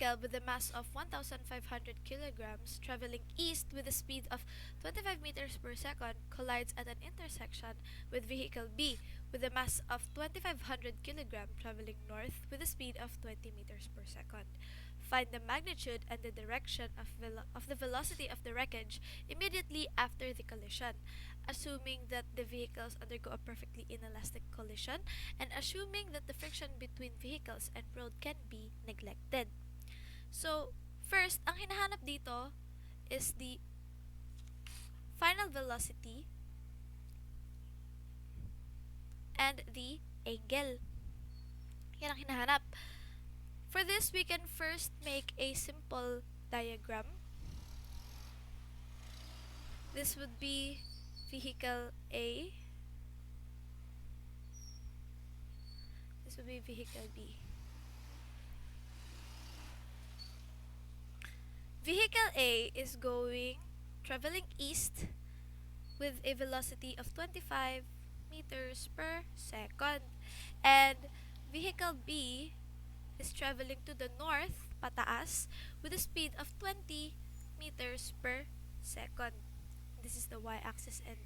vehicle with a mass of 1,500 kilograms traveling east with a speed of 25 meters per second collides at an intersection with vehicle B with a mass of 2,500 kilograms traveling north with a speed of 20 meters per second. Find the magnitude and the direction of the velocity of the wreckage immediately after the collision, assuming that the vehicles undergo a perfectly inelastic collision and assuming that the friction between vehicles and road can be neglected. So, first, ang hinahanap dito is the final velocity and the angle. Yan ang hinahanap. For this, we can first make a simple diagram. This would be vehicle A. This would be vehicle B. Vehicle A is traveling east with a velocity of 25 meters per second. And vehicle B is traveling to the north, pataas, with a speed of 20 meters per second. This is the y-axis and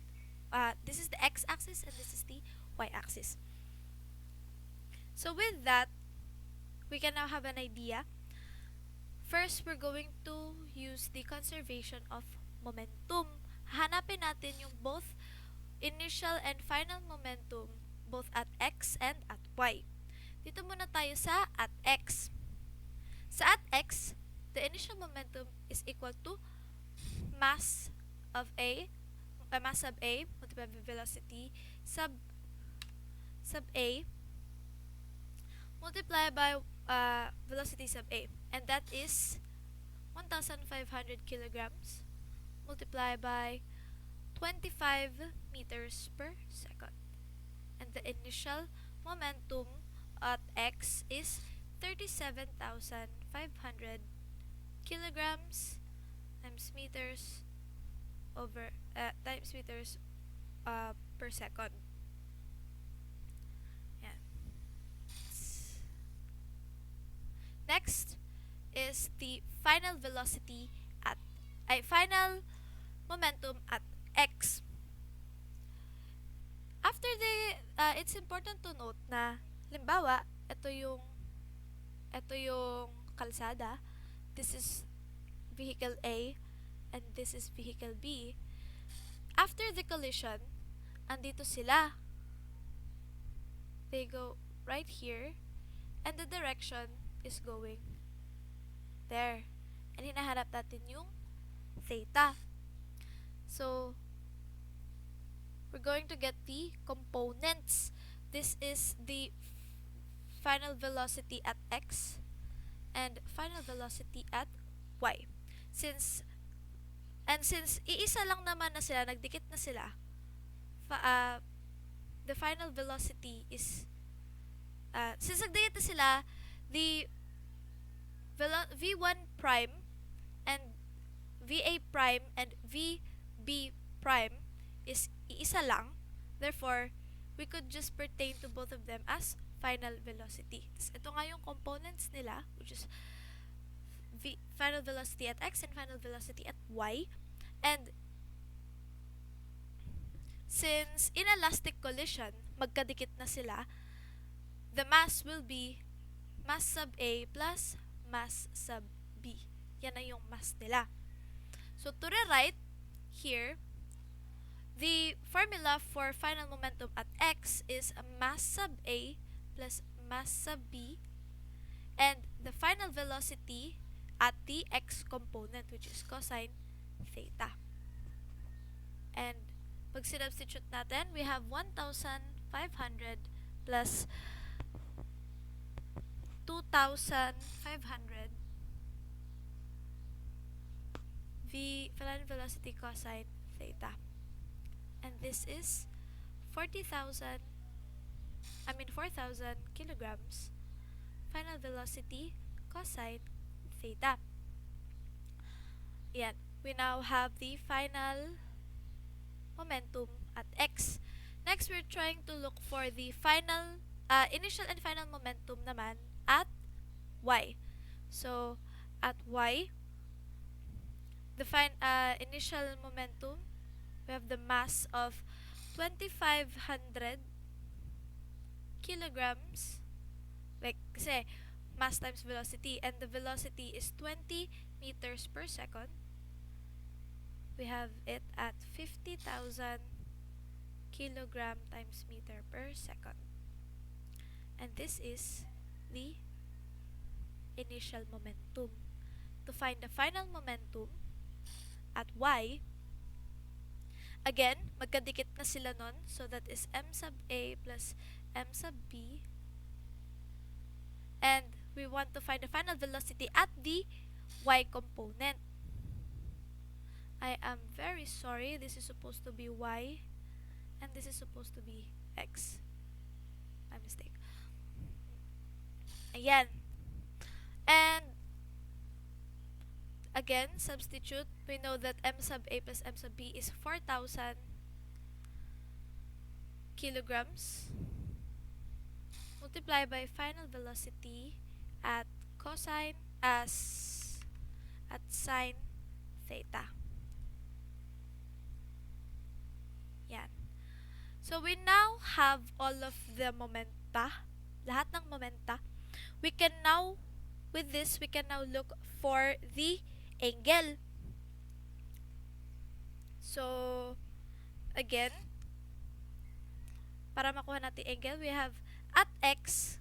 this is the x-axis and this is the y-axis. So with that, we can now have an idea. First, we're going to use the conservation of momentum. Hanapin natin yung both initial and final momentum both at x and at y. Dito muna tayo sa at x. Sa at x, the initial momentum is equal to mass sub A multiplied by velocity sub A multiplied by velocity sub A, and that is 1,500 kilograms multiplied by 25 meters per second. And the initial momentum at x is 37,500 kilograms times meters per second. Yan. Next is the final velocity final momentum at x. After it's important to note na halimbawa, ito yung kalsada. This is vehicle A and this is vehicle B. After the collision, andito sila. They go right here and the direction is going there. And hinahanap natin yung theta. So, we're going to get the components. This is the final velocity at x and final velocity at y. Since iisa lang naman na sila, nagdikit na sila, the final velocity is since nagdikit na sila, the v1 prime and va prime and vb prime is iisa lang. Therefore, we could just pertain to both of them as final velocity. Ito nga yung components nila, which is final velocity at x and final velocity at y. And since inelastic collision, magkadikit na sila, the mass will be mass sub A plus mass sub B. Yan na yung mass nila. So to rewrite here, the formula for final momentum at x is mass sub A plus mass sub B, and the final velocity at the x component, which is cosine theta. And pag sinubstitute natin, we have 1,500 plus 2,500 final velocity cosine theta. And this is 4,000 kilograms final velocity cosine theta. Yan. We now have the final momentum at x. Next, we're trying to look for the final initial and final momentum naman at y. So, at y, the initial momentum, we have the mass of 2,500 kilograms. Like, kasi mass times velocity, and the velocity is 20 meters per second. We have it at 50,000 kilogram times meter per second. And this is the initial momentum. To find the final momentum at y, again, magkadikit na sila nun. So that is m sub a plus m sub b. And we want to find the final velocity at the y component. I am very sorry. This is supposed to be y. And this is supposed to be x. My mistake. Ayan. And again, substitute. We know that m sub a plus m sub b is 4,000 kilograms. Multiply by final velocity at cosine at sine theta. Yan. So we now have all of the momenta, lahat ng momenta. We can now, with this, we can now look for the angle. So, again, para makuha natin angle, we have at x,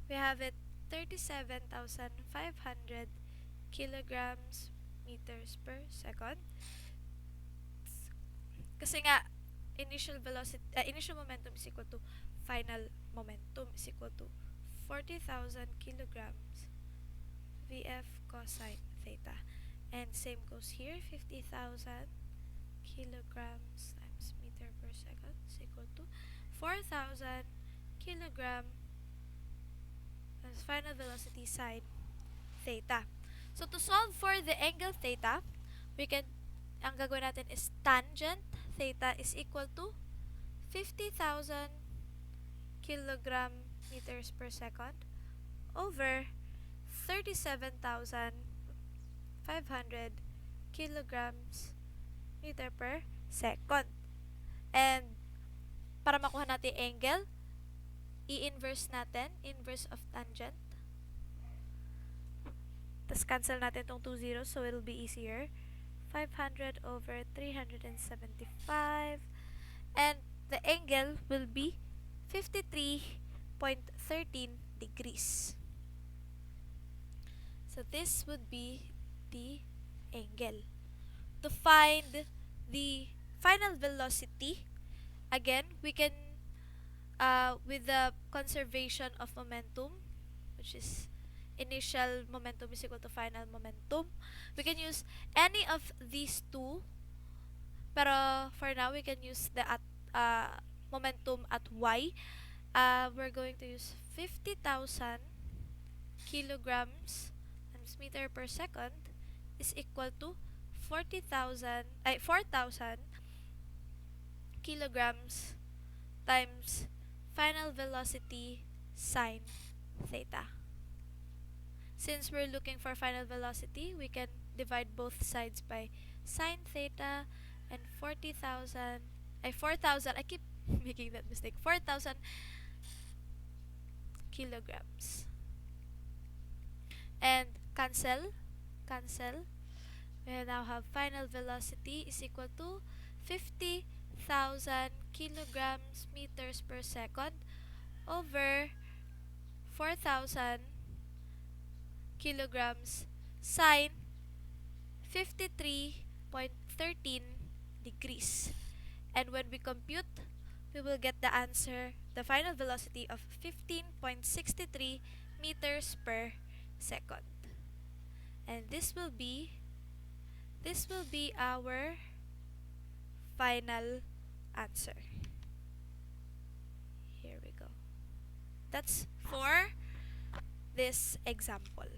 we have it 37,500 kilograms meters per second. Kasi nga, initial momentum is equal to final momentum is equal to 40,000 kilograms VF cosine theta. And same goes here, 50,000 kilograms times meter per second is equal to 4,000 kilogram as final velocity sine theta. So to solve for the angle theta, ang gagawin natin is tangent theta is equal to 50,000 kilogram meters per second over 37,500 kilograms meter per second. And para makuha natin angle, i-inverse natin, inverse of tangent. Tapos cancel natin itong 2 zeros, so it'll be easier. 500 over 375. And the angle will be 53.13 degrees. So this would be the angle. To find the final velocity, again, we can, with the conservation of momentum, which is initial momentum is equal to final momentum, we can use any of these two. Pero for now, we can use the momentum at y. We're going to use 50,000 kilograms times meter per second is equal to 4,000 kilograms times final velocity sine theta. Since we're looking for final velocity, we can divide both sides by sine theta, and 4,000, I keep making that mistake, 4,000 kilograms. And cancel. We now have final velocity is equal to 50,000 kilograms meters per second over 4,000 kilograms sine 53.13 degrees. And when we compute, we will get the answer, the final velocity of 15.63 meters per second. And this will be our final answer. Here we go. That's for this example.